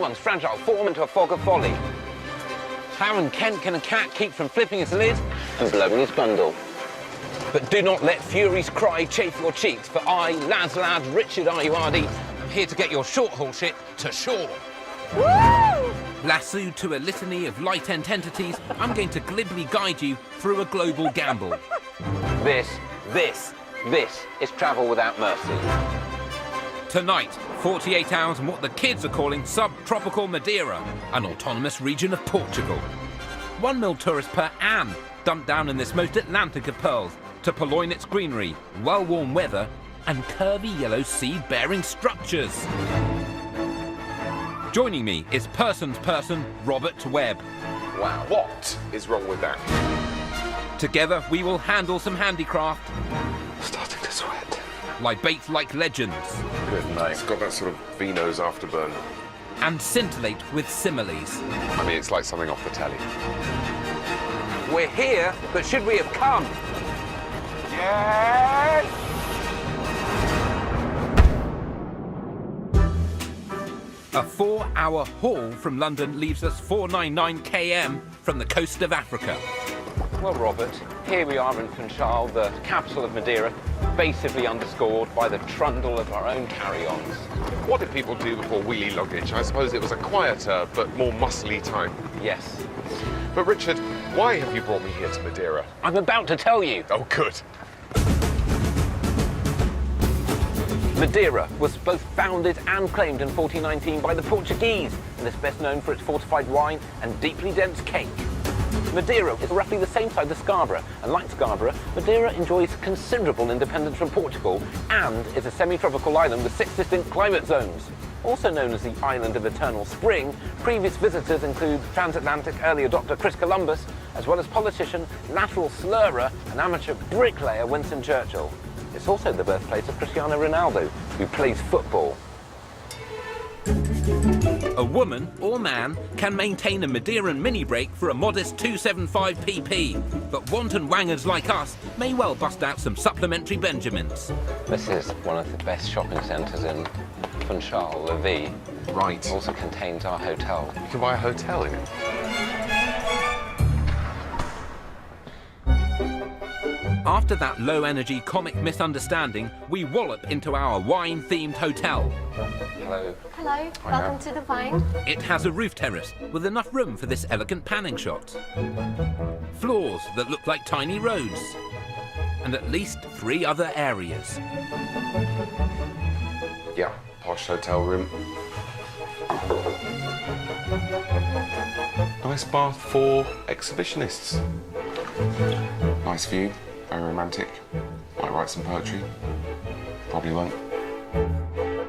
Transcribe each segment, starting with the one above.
someone's fragile form into a fog of folly. How and Kent can a cat keep from flipping his lid and blowing his bundle? But do not let Fury's cry chafe your cheeks, for I, lad, Richard Ayoade, am here to get your short-haul ship to shore. Woo! Lassoed to a litany of light-end entities, I'm going to glibly guide you through a global gamble. This is travel without mercy. Tonight, 48 hours in what the kids are calling subtropical Madeira, an autonomous region of Portugal. 1 mil tourists per annum dumped down in this most Atlantic of pearls to purloin its greenery, well-worn weather, and curvy yellow seed-bearing structures. Joining me is person's person, Robert Webb. Wow, what is wrong with that? Together, we will handle some handicraft, Starting to sweat. libate like legends, Good night. It's got that sort of Vino's afterburn. and scintillate with similes. I mean, it's like something off the telly. We're here, but should we have come? Yes! A 4-hour haul from London leaves us 499 km from the coast of Africa. Well, Robert, here we are in Funchal, the capital of Madeira, basically underscored by the trundle of our own carry-ons. What did people do before wheelie luggage? I suppose it was a quieter but more muscly time. Yes. But Richard, why have you brought me here to Madeira? I'm about to tell you. Oh, good. Madeira was both founded and claimed in 1419 by the Portuguese, and is best known for its fortified wine and deeply dense cake. Madeira is roughly the same size as Scarborough, and like Scarborough, Madeira enjoys considerable independence from Portugal and is a semi-tropical island with 6 distinct climate zones. Also known as the Island of Eternal Spring, previous visitors include transatlantic early adopter Chris Columbus, as well as politician, lateral slurrer and amateur bricklayer Winston Churchill. It's also the birthplace of Cristiano Ronaldo, who plays football. A woman or man can maintain a Madeiran mini brake for a modest 275 pp, but wanton wangers like us may well bust out some supplementary Benjamins. This is one of the best shopping centres in Funchal, La Vie. Right. It also contains our hotel. You can buy a hotel in it. After that low-energy comic misunderstanding, we wallop into our wine-themed hotel. Hello. Hello, welcome to the Vine. It has a roof terrace with enough room for this elegant panning shot. Floors that look like tiny roads. And at least 3 other areas. Yeah, posh hotel room. Nice bath for exhibitionists. Nice view, very romantic. Might write some poetry. Probably won't.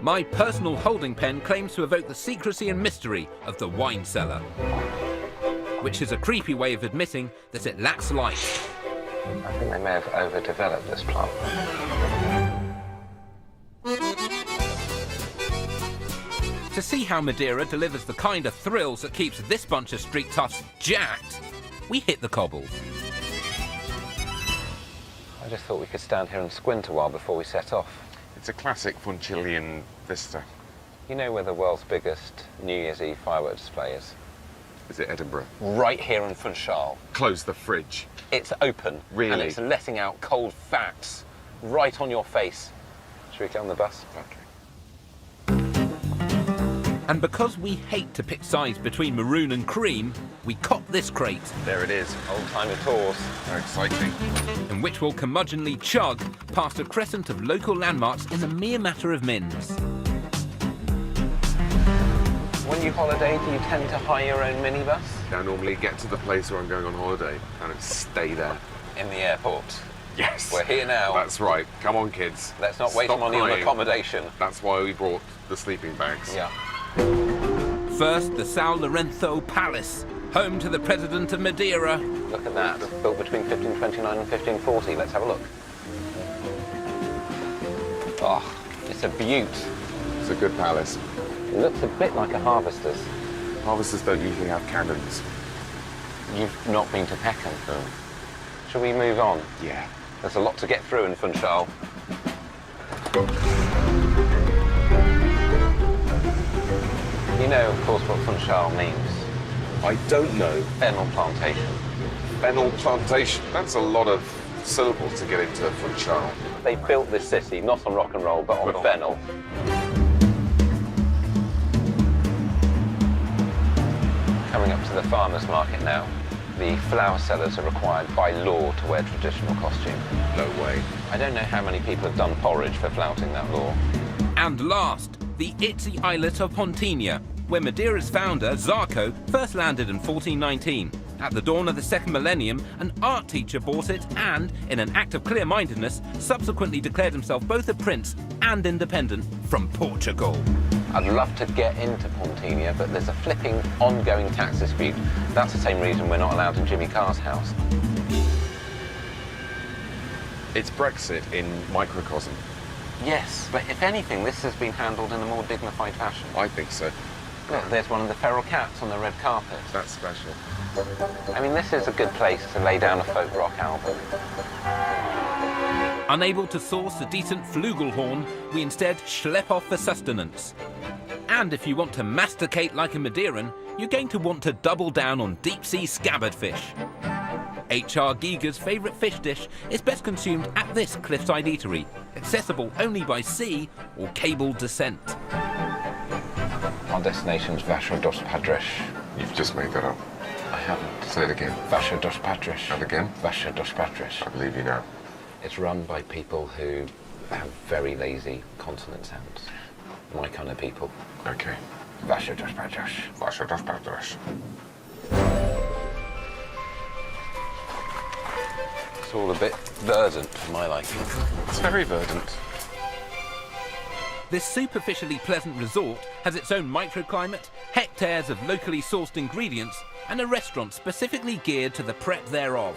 My personal holding pen claims to evoke the secrecy and mystery of the wine cellar, which is a creepy way of admitting that it lacks life. I think they may have overdeveloped this plot. To see how Madeira delivers the kind of thrills that keeps this bunch of street toughs jacked, we hit the cobbles. I just thought we could stand here and squint a while before we set off. It's a classic Funchilian vista. You know where the world's biggest New Year's Eve fireworks display is? Is it Edinburgh? Right here in Funchal. Close the fridge. It's open. Really? And it's letting out cold facts right on your face. Should we get on the bus? Okay. And because we hate to pick sides between maroon and cream, we cop this crate, There it is. Old-timer tours. Very exciting. in which we'll curmudgeonly chug past a crescent of local landmarks in a mere matter of mins. When you holiday, do you tend to hire your own minibus? I normally get to the place where I'm going on holiday and stay there. In the airport. Yes. We're here now. That's right. Come on, kids. Let's not waste Stop money on crying. accommodation. That's why we brought the sleeping bags. Yeah. First, the São Lourenço Palace, home to the President of Madeira. Look at that. Built between 1529 and 1540. Let's have a look. Oh, it's a beaut. It's a good palace. It looks a bit like a harvester's. Harvesters don't usually have cannons. You've not been to Peckham. Shall we move on? Yeah. There's a lot to get through in Funchal. You You know, of course, what Funchal means. I don't know. Fennel plantation. Fennel plantation. That's a lot of syllables to get into Funchal. They built this city, not on rock and roll, but on fennel. Coming up to the farmers' market now. The flower sellers are required by law to wear traditional costume. No way. I don't know how many people have done porridge for flouting that law. And last, the itsy islet of Pontinia, where Madeira's founder, Zarco, first landed in 1419. At the dawn of the second millennium, an art teacher bought it and, in an act of clear-mindedness, subsequently declared himself both a prince and independent from Portugal. I'd love to get into Pontinia, but there's a flipping ongoing tax dispute. That's the same reason we're not allowed in Jimmy Carr's house. It's Brexit in microcosm. Yes, but if anything, this has been handled in a more dignified fashion. I think so. Look, there's one of the feral cats on the red carpet. That's special. I mean, this is a good place to lay down a folk rock album. Unable to source a decent flugelhorn, we instead schlep off for sustenance. And if you want to masticate like a Madeiran, you're going to want to double down on deep-sea scabbard fish. H.R. Giger's favourite fish dish is best consumed at this cliffside eatery, accessible only by sea or cable descent. Our destination's Vacha dos Padres. You've just made that up. I haven't. Say it again. Vacha dos Padres. And again? Vacha dos Padres. I believe you now. It's run by people who have very lazy consonant sounds. My kind of people. Okay. Vacha dos Padres. Vacha dos Padres. It's all a bit verdant for my liking. It's very verdant. This superficially pleasant resort has its own microclimate, hectares of locally sourced ingredients, and a restaurant specifically geared to the prep thereof.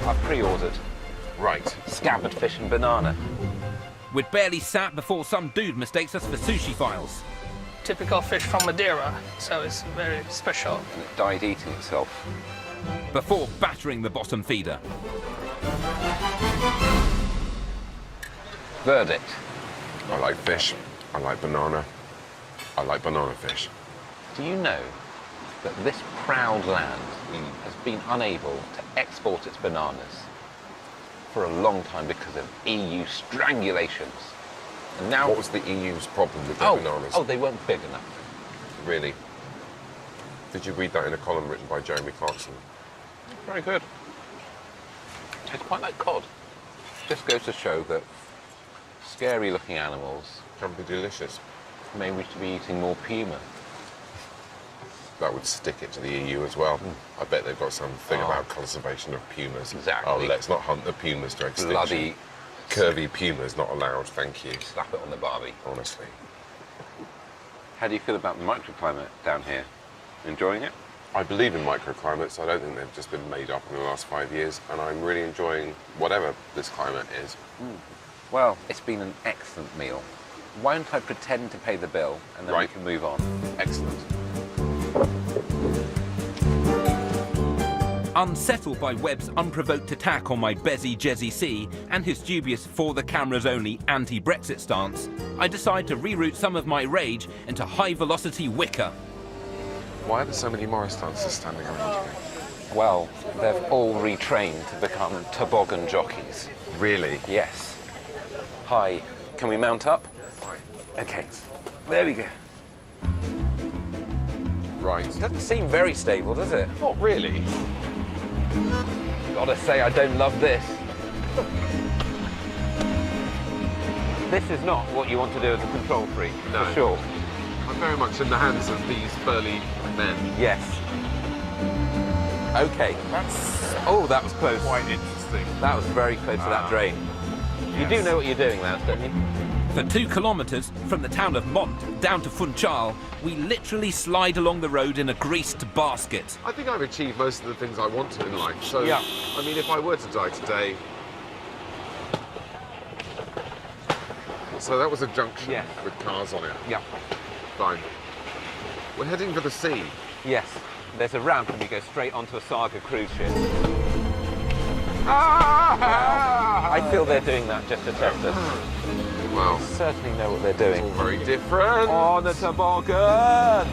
I've pre-ordered Right. scabbard fish and banana. We'd barely sat before some dude mistakes us for sushi files. Typical fish from Madeira, so it's very special. And it died eating itself. Before battering the bottom feeder. Verdict. I like fish. I like banana. I like banana fish. Do you know that this proud land has been unable to export its bananas for a long time because of EU strangulations? And now... What was the EU's problem with their bananas? Oh, they weren't big enough. Really? Did you read that in a column written by Jeremy Clarkson? Very good. Tastes quite like cod. Just goes to show that scary-looking animals Can be delicious. may wish to be eating more puma. That would stick it to the EU as well. I bet they've got something about conservation of pumas. Exactly. Oh, let's not hunt the pumas to extinction. Bloody Curvy pumas not allowed, thank you. slap it on the barbie. Honestly. How do you feel about the microclimate down here? Enjoying it? I believe in microclimates. I don't think they've just been made up in the last 5 years, and I'm really enjoying whatever this climate is. Well, it's been an excellent meal. Why don't I pretend to pay the bill and then we Right. can move on? Excellent. Unsettled by Webb's unprovoked attack on my Bezzy Jezzy C and his dubious for-the-cameras-only anti-Brexit stance, I decide to reroute some of my rage into high-velocity wicker. Why are there so many Morris dancers standing around me? Well, they've all retrained to become toboggan jockeys. Really? Yes. Hi, can we mount up? Okay, there we go. Right. It doesn't seem very stable, does it? Not really. Gotta say, I don't love this. This is not what you want to do as a control freak, No. for sure. I'm very much in the hands of these burly men. Yes. Okay, oh, that was close. Quite interesting. That was very close to that drain. You do know what you're doing, lads, don't you? For 2 kilometres from the town of Mont down to Funchal, we literally slide along the road in a greased basket. I think I've achieved most of the things I want to in life. So, Yeah. I mean, if I were to die today... So that was a junction Yes. with cars on it. Yeah. Fine. We're heading for the sea. Yes. There's a ramp and you go straight onto a Saga cruise ship. I feel they're doing that just to test us. Well, certainly know what they're it's doing. all very different. On the toboggan!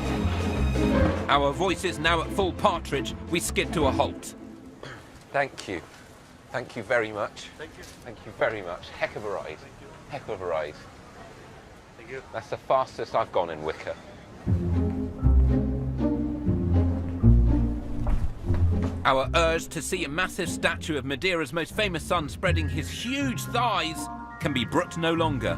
Our voices now at full partridge, we skid to a halt. Thank you. Thank you very much. Thank you. Thank you very much. Heck of a ride. Heck of a ride. Thank you. That's the fastest I've gone in Wicker. Our urge to see a massive statue of Madeira's most famous son spreading his huge thighs can be brooked no longer.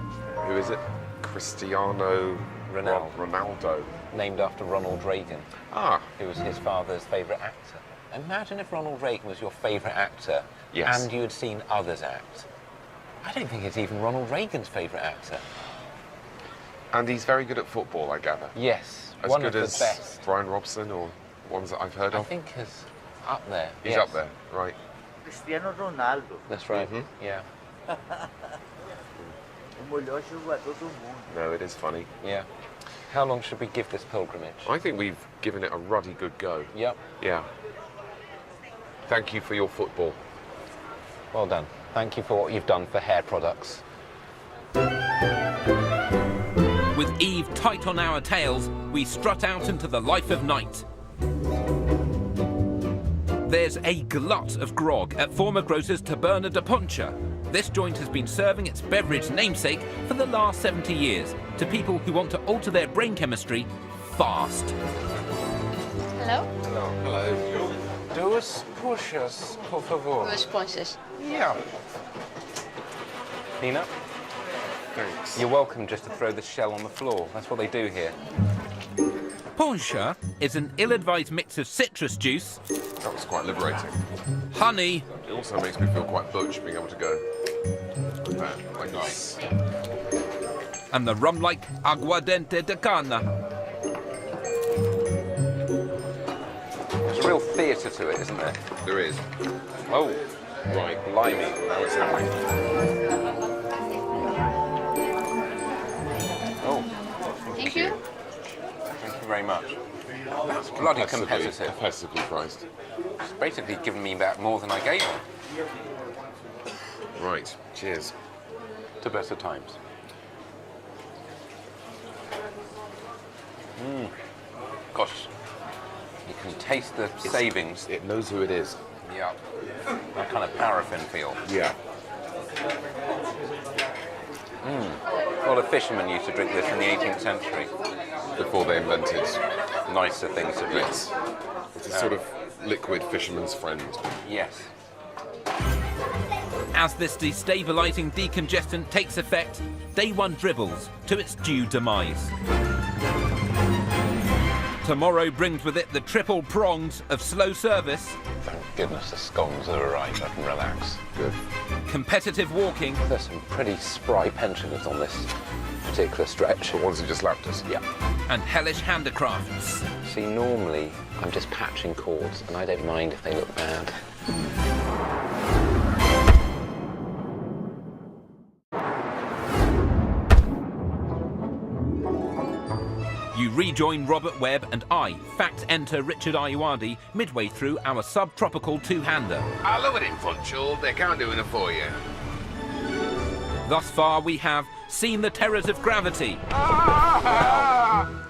Who is it? Cristiano Ronaldo. Named after Ronald Reagan, Ah, who was his father's favourite actor. Imagine if Ronald Reagan was your favourite actor Yes. and you had seen others act. I don't think it's even Ronald Reagan's favourite actor. and he's very good at football, I gather. Yes, As one good of the as best. Brian Robson or ones that I've heard I of. think is up there. He's yes. up there, right? Cristiano Ronaldo. That's right, Mhm. yeah. O melhor jogador do mundo. No, it is funny. Yeah. How long should we give this pilgrimage? I think we've given it a ruddy good go. Yep. Yeah. Thank you for your football. Well done. Thank you for what you've done for hair products. With Eve tight on our tails, we strut out into the life of night. There's a glut of grog at former grocer's Taberna de Poncha. This joint has been serving its beverage namesake for the last 70 years to people who want to alter their brain chemistry fast. Hello? Hello. Duas puxas, por favor. Duas ponchas. Yeah. Nina, Thanks. you're welcome just to throw the shell on the floor. That's what they do here. Poncha is an ill-advised mix of citrus juice, That was quite liberating. honey, It also makes me feel quite butch being able to go like this. and the rum-like aguardente de cana. There's real theatre to it, isn't there? There is. Oh, Right. blimey. Now it's happening. Oh, Thank you. thank you very much. That's bloody competitive. Competitively priced. It's basically given me back more than I gave her. Right. Cheers. To better times. Gosh, you can taste the savings. It knows who it is. Yeah. That kind of paraffin feel. Yeah. A lot of fishermen used to drink this in the 18th century. Before they invented Nicer things to drink. this. It's a sort of liquid fisherman's friend. Yes. As this destabilizing decongestant takes effect, day one dribbles to its due demise. Tomorrow brings with it the triple prongs of slow service, Thank goodness the scones have arrived. I can relax. Good. competitive walking, There's some pretty spry pensioners on this particular stretch. The ones who just lapped us. Yeah. and hellish handicrafts. See, normally I'm just patching cords, and I don't mind if they look bad. You rejoin Robert Webb and I fact enter Richard Ayoade midway through our subtropical two-hander. I love it in Funchal. They can't do enough for you. Thus far we have seen the terrors of gravity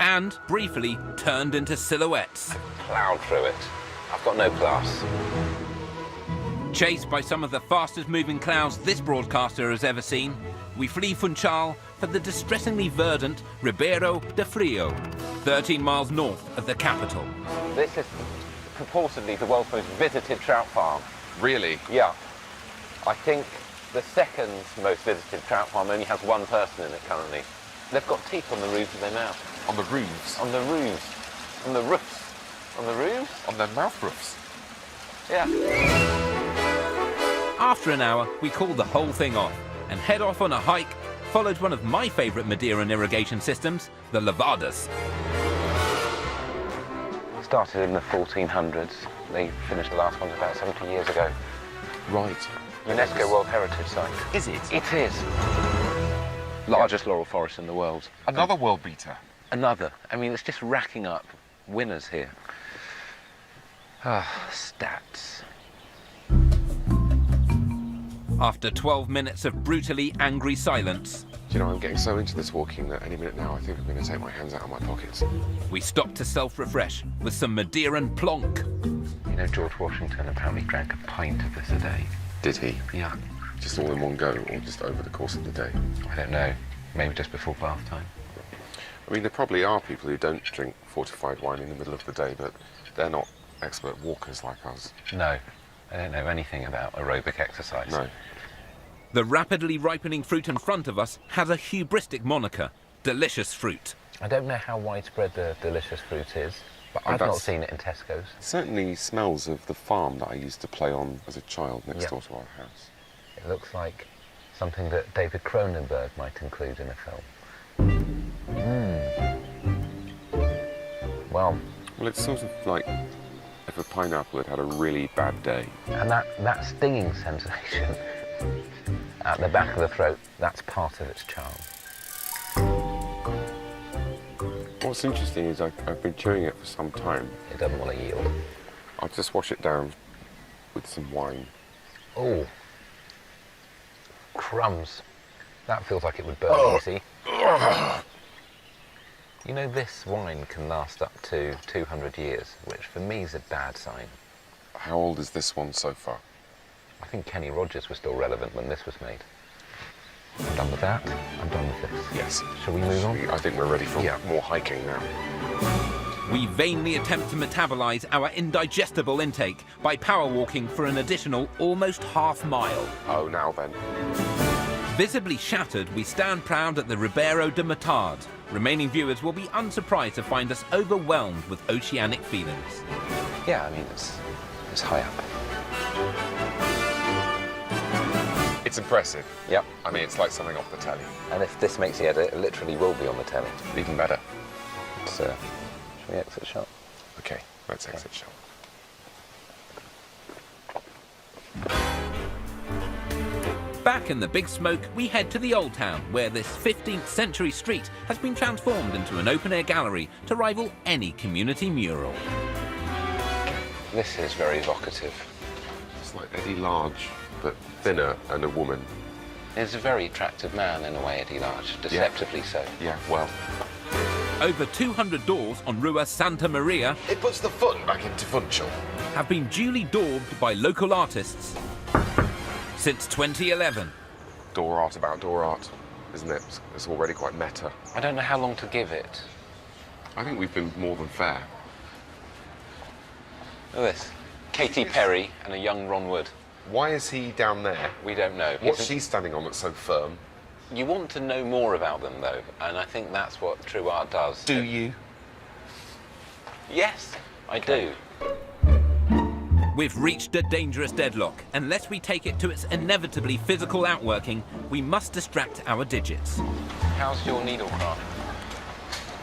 and briefly turned into silhouettes. Plowed through it. I've got no class. Chased by some of the fastest moving clouds this broadcaster has ever seen, we flee Funchal for the distressingly verdant Ribeiro de Frio, 13 miles north of the capital. This is purportedly the world's most visited trout farm. Really? Yeah. I think the second most visited trout farm only has one person in it currently. They've got teeth on the roofs of their mouth. On the roofs? On the roofs. On the roofs. On the roofs? On their mouth roofs? Yeah. After an hour, we call the whole thing off and head off on a hike, followed one of my favourite Madeiran irrigation systems, the Levadas. Started in the 1400s. They finished the last one about 70 years ago. Right. UNESCO World Heritage Site. Is it? It is. Largest laurel forest in the world. Another world beater. Another. I mean, it's just racking up winners here. Ah, stats. After 12 minutes of brutally angry silence, You know, I'm getting so into this walking that any minute now I think I'm going to take my hands out of my pockets. We stop to self-refresh with some Madeiran plonk. You know, George Washington apparently drank a pint of this a day. Did he? Yeah. Just all in one go, or just over the course of the day? I don't know. Maybe just before bath time. I mean, there probably are people who don't drink fortified wine in the middle of the day, but they're not expert walkers like us. No, I don't know anything about aerobic exercise. No. The rapidly ripening fruit in front of us has a hubristic moniker, delicious fruit. I don't know how widespread the delicious fruit is, but I've not seen it in Tesco's. It certainly smells of the farm that I used to play on as a child next door to our house. It looks like something that David Cronenberg might include in a film. Well, it's sort of like if a pineapple had had a really bad day. and that stinging sensation at the back of the throat, that's part of its charm. What's interesting is I've been chewing it for some time. It doesn't want to yield. I'll just wash it down with some wine. Oh, crumbs. That feels like it would burn easy. You know, this wine can last up to 200 years, which for me is a bad sign. How old is this one so far? I think Kenny Rogers was still relevant when this was made. I'm done with that. I'm done with this. Yes. Shall we move on? I think we're ready for Yeah. more hiking now. We vainly attempt to metabolize our indigestible intake by power walking for an additional almost half-mile. Oh, now then. Visibly shattered, we stand proud at the Ribeiro de Matard. Remaining viewers will be unsurprised to find us overwhelmed with oceanic feelings. Yeah, I mean, it's high up. It's impressive. Yep. I mean, it's like something off the telly. And if this makes the edit, it literally will be on the telly. Even better. It's, shall we exit shot? Okay, let's exit shot. Back in the big smoke, we head to the Old Town, where this 15th century street has been transformed into an open-air gallery to rival any community mural. This is very evocative. It's like Eddie Large, but thinner and a woman. He's a very attractive man in a way, Eddie Large, deceptively so. Yeah, well. Over 200 doors on Rua Santa Maria It puts the fun back into Funchal. have been duly daubed by local artists since 2011. Door art about door art, isn't it? It's already quite meta. I don't know how long to give it. I think we've been more than fair. Look at this. Katy Perry and a young Ron Wood. Why is he down there? We don't know. What's Isn't- she standing on that's so firm? You want to know more about them, though, and I think that's what true art does. Do you? Yes, I do. We've reached a dangerous deadlock. Unless we take it to its inevitably physical outworking, we must distract our digits. How's your needlecraft?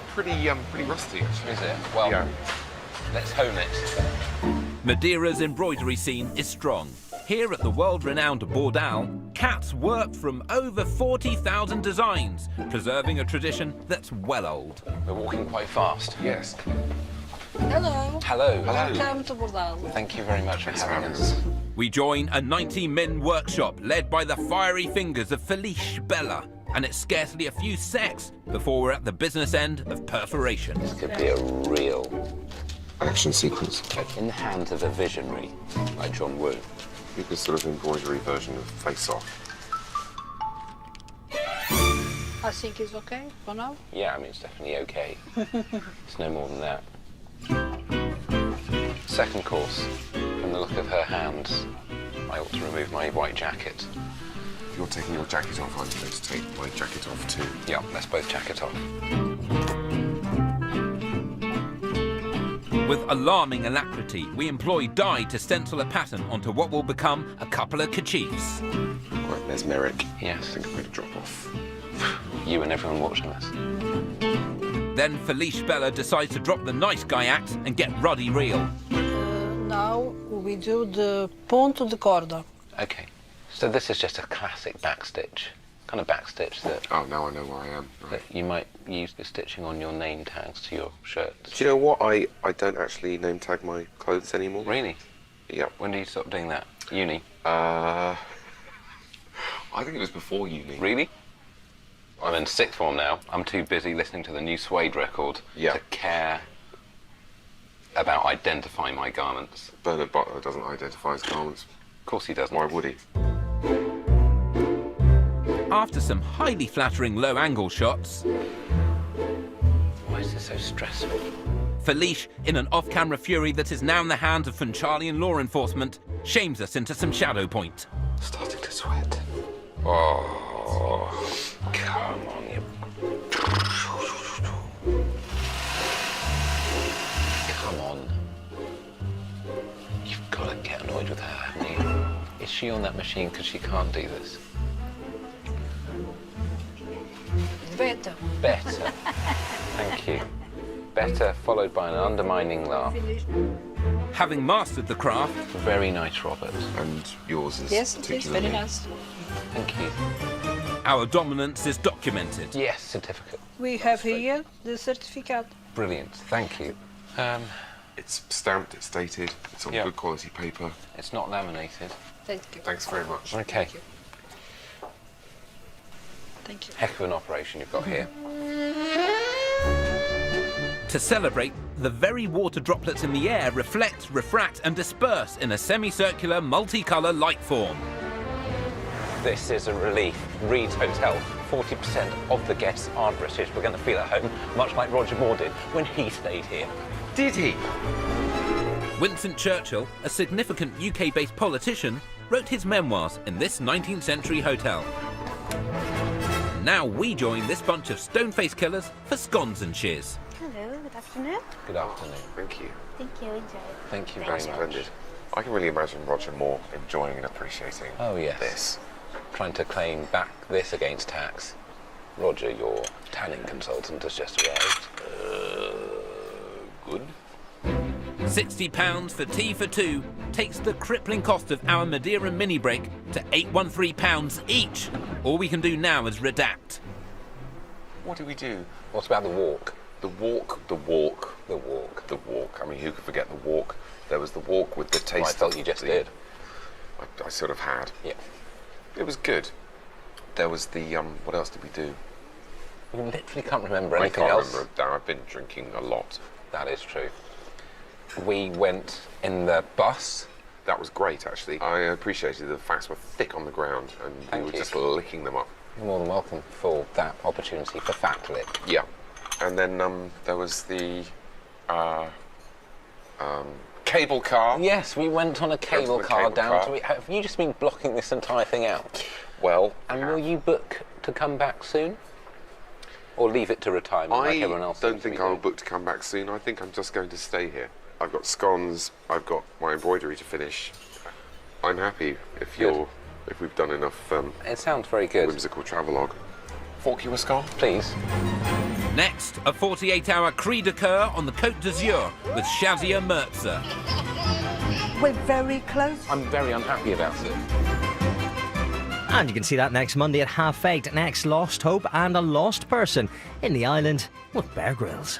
Pretty rusty, actually. Is it? Well, Yeah. let's hone it. Madeira's embroidery scene is strong. Here at the world-renowned Bordal, cats work from over 40,000 designs, preserving a tradition that's well old. We're walking quite fast. Yes. Hello. Hello. Welcome to Bordal. Thank you very much for Thanks for having having us. us. We join a 90-min workshop led by the fiery fingers of Felice Bella, and it's scarcely a few secs before we're at the business end of perforation. This could be a real, Action sequence. like in the hands of a visionary like John Woo. This sort of embroidery version of Face Off. I think it's okay for now. Yeah, I mean, it's definitely okay. It's no more than that. Second course, from the look of her hands, I ought to remove my white jacket. If you're taking your jacket off, I'm going to take my jacket off too. Yeah, let's both jacket off. With alarming alacrity, we employ dye to stencil a pattern onto what will become a couple of kerchiefs. Quite mesmeric. I Yes, think I'm going to drop off. you and everyone watching us. Then Felice Bella decides to drop the nice guy act and get ruddy real. Now we do the ponto de corda. Okay, so this is just a classic backstitch. Kind of backstitch that, Oh, now I know where I am. Right. that you might use the stitching on your name tags to your shirts. Do you know what? I don't actually name tag my clothes anymore. Really? Yep. When did you stop doing that? Uni? I think it was before uni. Really? I'm in sixth form now. I'm too busy listening to the new Suede record Yeah. to care about identifying my garments. Bernard Butler doesn't identify his garments. Of course he doesn't. Why would he? After some highly flattering low-angle shots, Why is this so stressful? Felice, in an off-camera fury that is now in the hands of Funchalian law enforcement, shames us into some shadow point. Starting to sweat. Oh, come on, you. Come on. You've got to get annoyed with her, haven't you? Is she on that machine because she can't do this? Better. Better. Thank you. Better, followed by an undermining laugh. Having mastered the craft, Very nice, Robert. And yours is Yes, it is very particularly... nice. Thank you. our dominance is documented. Yes, certificate. We have here the certificate. Brilliant. Thank you. It's stamped, it's dated, it's on Yeah. good quality paper. It's not laminated. Thank you. Thanks very much. Okay. Thank you. Heck of an operation you've got here. To celebrate, the very water droplets in the air reflect, refract and disperse in a semicircular, multicolour light form. This is a relief. Reed's Hotel. 40% of the guests are British. We're going to feel at home, much like Roger Moore did when he stayed here. Did he? Winston Churchill, a significant UK-based politician, wrote his memoirs in this 19th century hotel. Now we join this bunch of stone-faced killers for scones and shears. Hello, good afternoon. Good afternoon. Thank you. Thank you, enjoy. Thank you That's very splendid. much. I can really imagine Roger Moore enjoying and appreciating Oh, yes. this. Trying to claim back this against tax. Roger, your tanning consultant has just arrived. Good. £60 for tea for two takes the crippling cost of our Madeira mini break to £813 each. All we can do now is redact. What do we do? What about the walk? The walk, the walk, The walk. the walk. I mean, who could forget the walk? There was the walk with the taste Well, I felt of you just the- did. I sort of had. Yeah. It was good. There was the, what else did we do? You literally can't remember I anything can't else. remember. Darren, I've been drinking a lot. That is true. We went in the bus. That was great, actually. I appreciated the facts were thick on the ground and Thank we were you. just licking them up. You're more than welcome for that opportunity for fact lip. Yeah. And then there was the cable car. Yes, we went on a cable the car cable down car. to... Have you just been blocking this entire thing out? Well, And will you book to come back soon? Or leave it to retirement like I everyone else don't seems to think be I'll doing? book to come back soon. I think I'm just going to stay here. I've got scones, I've got my embroidery to finish. I'm happy if we've done enough It sounds very good. whimsical travelogue. Fork you a scone? Please. Next, a 48-hour cri de coeur on the Côte d'Azur with Shazia Mirza. We're very close. I'm very unhappy about it. And you can see that next Monday at 8:30. Next, Lost Hope and a Lost Person in the island with Bear Grylls.